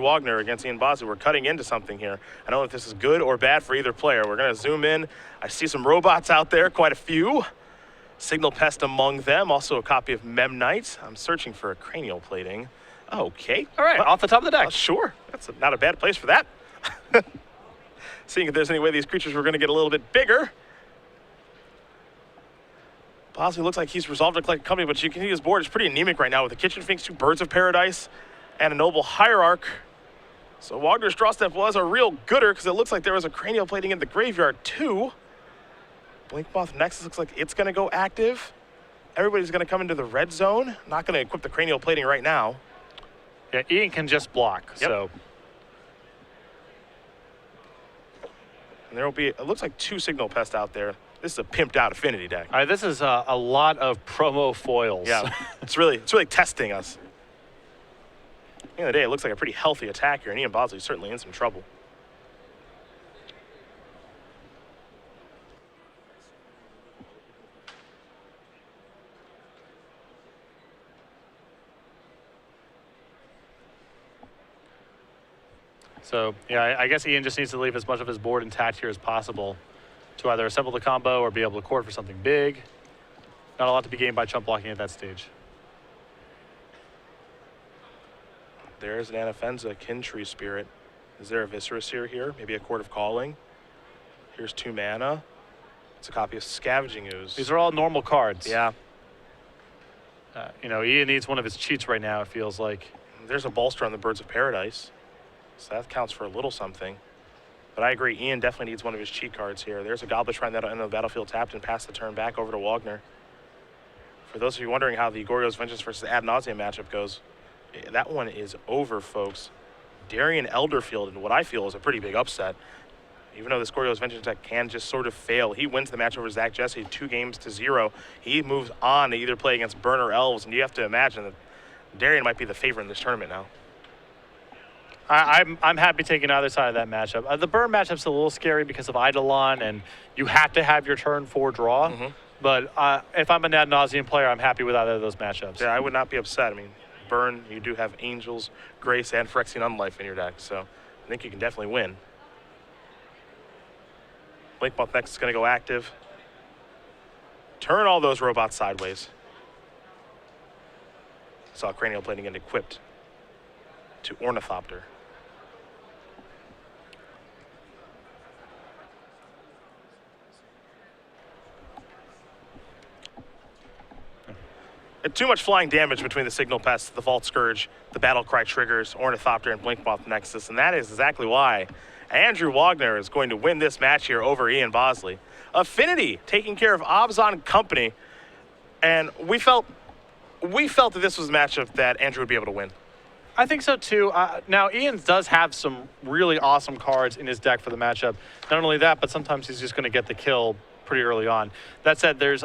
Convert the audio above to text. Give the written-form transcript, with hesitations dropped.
Andrew Wagoner against Ian Bosley. We're cutting into something here. I don't know if this is good or bad for either player. We're going to zoom in. I see some robots out there, quite a few. Signal Pest among them, also a copy of Memnite. I'm searching for a cranial plating. Okay. All right, off the top of the deck. Sure, that's not a bad place for that. Seeing if there's any way these creatures were going to get a little bit bigger. Bosley looks like he's resolved to collect company, but you can see his board is pretty anemic right now with the Kitchen Finks, 2 Birds of Paradise, and a Noble Hierarch. So Wagner's draw step was a real gooder because it looks like there was a cranial plating in the graveyard too. Blinkmoth Nexus looks like it's going to go active. Everybody's going to come into the red zone. Not going to equip the cranial plating right now. Yeah, Ian can just block, so. And there will be, it looks like 2 Signal Pest out there. This is a pimped out Affinity deck. This is a lot of promo foils. Yeah, it's really testing us. At the end of the day, it looks like a pretty healthy attack here, and Ian Bosley's certainly in some trouble. So, yeah, I guess Ian just needs to leave as much of his board intact here as possible to either assemble the combo or be able to court for something big. Not a lot to be gained by chump blocking at that stage. There's an Anafenza Kintree Spirit. Is there a Viscera Seer here? Maybe a Court of Calling. Here's 2 mana. It's a copy of Scavenging Ooze. These are all normal cards. Yeah. You know, Ian needs one of his cheats right now, it feels like. There's a Bolster on the Birds of Paradise. So that counts for a little something. But I agree, Ian definitely needs one of his cheat cards here. There's a Goblet Shrine that'll end the battlefield tapped and pass the turn back over to Wagoner. For those of you wondering how the Goryo's Vengeance versus Ad Nauseam matchup goes, that one is over, folks. Darian Elderfield in what I feel is a pretty big upset. Even though this Goryo's Vengeance deck can just sort of fail, he wins the match over Zach Jesse 2-0. He moves on to either play against Burn or Elves, and you have to imagine that Darian might be the favorite in this tournament now. I'm happy taking either side of that matchup. The Burn matchup's a little scary because of Eidolon, and you have to have your turn 4 draw. But if I'm an Ad Nauseam player, I'm happy with either of those matchups. Yeah, I would not be upset. I mean, Burn, you do have Angels, Grace, and Phyrexian Unlife in your deck, so I think you can definitely win. Blinkmoth Nexus is going to go active. Turn all those robots sideways. Saw Cranial Plating get equipped to Ornithopter. Too much flying damage between the Signal Pest, the Vault Scourge, the Battle Cry triggers, Ornithopter, and Blinkmoth Nexus, and that is exactly why Andrew Wagoner is going to win this match here over Ian Bosley. Affinity taking care of Obzon Company, and we felt that this was a matchup that Andrew would be able to win. I think so too. Now, Ian does have some really awesome cards in his deck for the matchup. Not only that, but sometimes he's just going to get the kill pretty early on. That said, there's